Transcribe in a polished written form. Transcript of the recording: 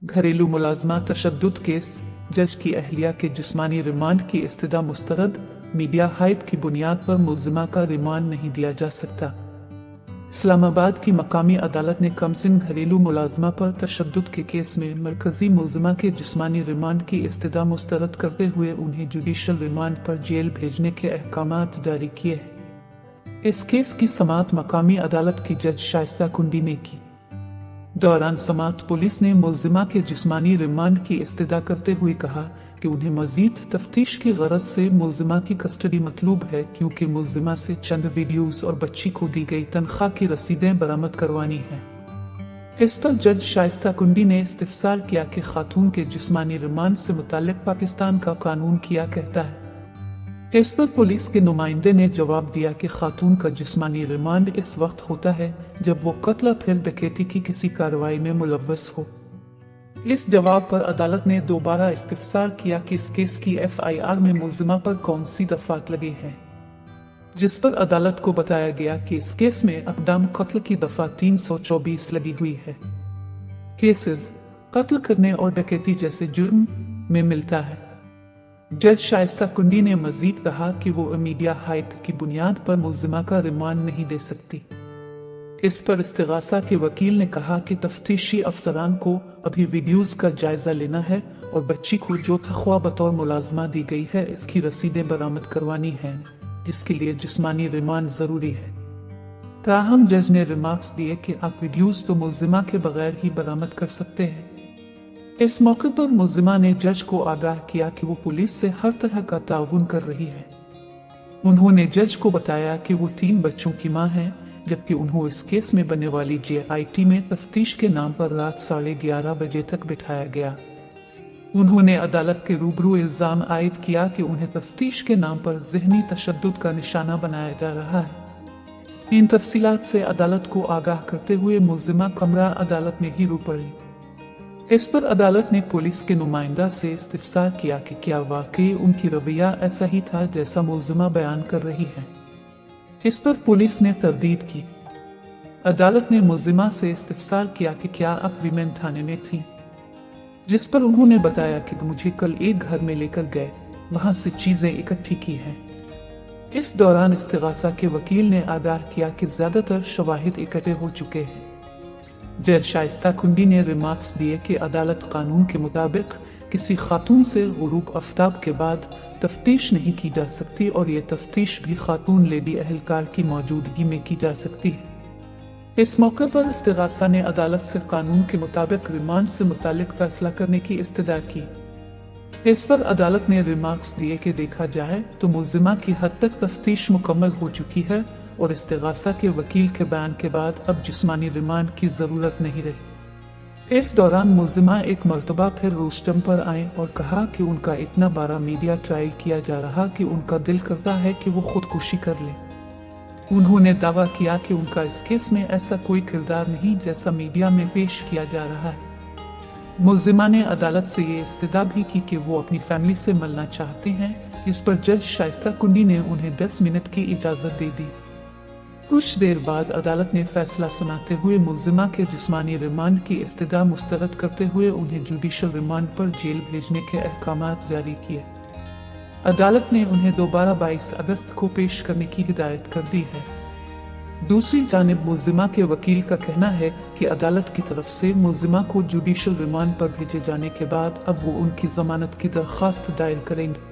घरेलू मुलाजमा तशद्दुद केस, जज की अहलिया के जिस्मानी रिमांड की इस्तदा मुस्तरद। मीडिया हाइप की बुनियाद पर मुल्जिमा का रिमांड नहीं दिया जा सकता। इस्लामाबाद की मकामी अदालत ने कमसिन घरेलू मुलाजमा पर तशद्दुद के केस में मरकजी मुल्जिमा के जिस्मानी रिमांड की इस्तदा मुस्तरद करते हुए उन्हें जुडिशल रिमांड पर जेल भेजने के अहकामात जारी किए हैं। इस केस की समाअत मकामी अदालत की जज शाइस्ता कुंडी ने की। दौरान समाअत पुलिस ने मुल्जिमा के जिस्मानी रिमांड की इस्तदा करते हुए कहा कि उन्हें मजीद तफ्तीश की गरज से मुल्जिमा की कस्टडी मतलूब है, क्योंकि मुल्जिमा से चंद वीडियोस और बच्ची को दी गई तनख्वाह की रसीदें बरामद करवानी हैं। इस पर जज शाइस्ता कुंडी ने इस्तिफसार किया कि खातून के जिस्मानी रिमांड से मुताल्लिक पाकिस्तान का कानून क्या कहता है। इस पर पुलिस के नुमाइंदे ने जवाब दिया कि खातून का जिस्मानी रिमांड इस वक्त होता है जब वो कत्ल फिर डकैती की किसी कार्रवाई में मुलव्वस हो। इस जवाब पर अदालत ने दोबारा इस्तिफसार किया कि इस केस की FIR में मुल्जिमा पर कौन सी दफात लगी है, जिस पर अदालत को बताया गया कि इस केस में अक़दाम कत्ल की दफा 324 लगी हुई है। केसेस कत्ल करने और डकैती जैसे जुर्म में मिलता है। जज शाइस्ता कुंडी ने मजीद कहा कि वो मीडिया हाइप की बुनियाद पर मुल्जिमा का रिमांड नहीं दे सकती। इस पर इस्तिगासा के वकील ने कहा कि तफ्तीशी अफसरान को अभी वीडियोस का जायजा लेना है और बच्ची को जो तनख्वाह बतौर मुलाजमा दी गई है इसकी रसीदें बरामद करवानी हैं, जिसके लिए जिस्मानी रिमांड जरूरी है। ताहम जज ने रिमार्क्स दिए कि आप वीडियोस तो मुल्जिमा के बगैर ही बरामद कर सकते हैं। इस मौके पर मुल्जिमा ने जज को आगाह किया कि वो पुलिस से हर तरह का ताउन कर रही है। उन्होंने जज को बताया कि वो 3 बच्चों की मां है, जबकि उन्हें इस केस में बनने वाली JIT में तफ्तीश के नाम पर रात 11:30 बजे तक बिठाया गया। उन्होंने अदालत के रूबरू इल्जाम आयद किया कि उन्हें तफ्तीश के नाम पर ज़हनी तशद्दुद का निशाना बनाया जा रहा है। इन तफसीलात से अदालत को आगाह करते हुए मुल्जिमा कमरा अदालत में ही रो पड़ी। इस पर अदालत ने पुलिस के नुमाइंदा से इस्तिफसार किया कि क्या वाकई उनकी रवैया ऐसा ही था जैसा मुल्जिमा बयान कर रही है। इस पर पुलिस ने तरदीद की। अदालत ने मुल्जिमा से इस्तिफसार किया कि क्या आप वीमेन थाने में थी, जिस पर उन्होंने बताया कि मुझे कल एक घर में लेकर गए, वहां से चीजें इकट्ठी की हैं। इस दौरान इस्तिगासा के वकील ने आगाह किया कि ज्यादातर शवाहिद इकट्ठे हो चुके हैं। जज शाइस्ता कुंडी ने रिमार्क्स दिए कि अदालत कानून के मुताबिक किसी खातून से गुरूब आफ्ताब के बाद तफ्तीश नहीं की जा सकती और ये तफ्तीश भी खातून लेडी अहलकार की मौजूदगी में की जा सकती है। इस मौके पर इस्तिगासा ने अदालत से कानून के मुताबिक रिमांड से मुतालिक फैसला करने की इस्तदा की। इस पर अदालत ने रिमार्क्स दिए कि देखा जाए तो मुल्जिमा की हद तक तफ्तीश मुकम्मल हो चुकी है और इस्तिगासा के वकील के बयान के बाद अब जिस्मानी रिमांड की जरूरत नहीं रही। इस दौरान मुल्जिमा एक मर्तबा फिर रोस्टम पर आए और कहा कि उनका इतना बड़ा मीडिया ट्रायल किया जा रहा कि उनका दिल करता है कि वो खुदकुशी कर ले। उन्होंने दावा किया कि उनका इस केस में ऐसा कोई किरदार नहीं जैसा मीडिया में पेश किया जा रहा है। मुल्जिमा ने अदालत से ये इस्तदा भी की कि वो अपनी फैमिली से मिलना चाहते हैं, इस पर जज शाइस्ता कुंडी ने उन्हें 10 मिनट की इजाज़त दे दी। कुछ देर बाद अदालत ने फैसला सुनाते हुए मुल्जिमा के जिस्मानी रिमांड की इस्तदा मुस्तरद करते हुए उन्हें जुडिशल रिमांड पर जेल भेजने के अहकामात जारी किए। अदालत ने उन्हें दोबारा 22 अगस्त को पेश करने की हिदायत कर दी है। दूसरी जानिब मुल्जिमा के वकील का कहना है कि अदालत की तरफ से मुल्जिमा को जुडिशल रिमांड पर भेजे जाने के बाद अब वो उनकी जमानत की दरख्वास्त दायर करेंगे।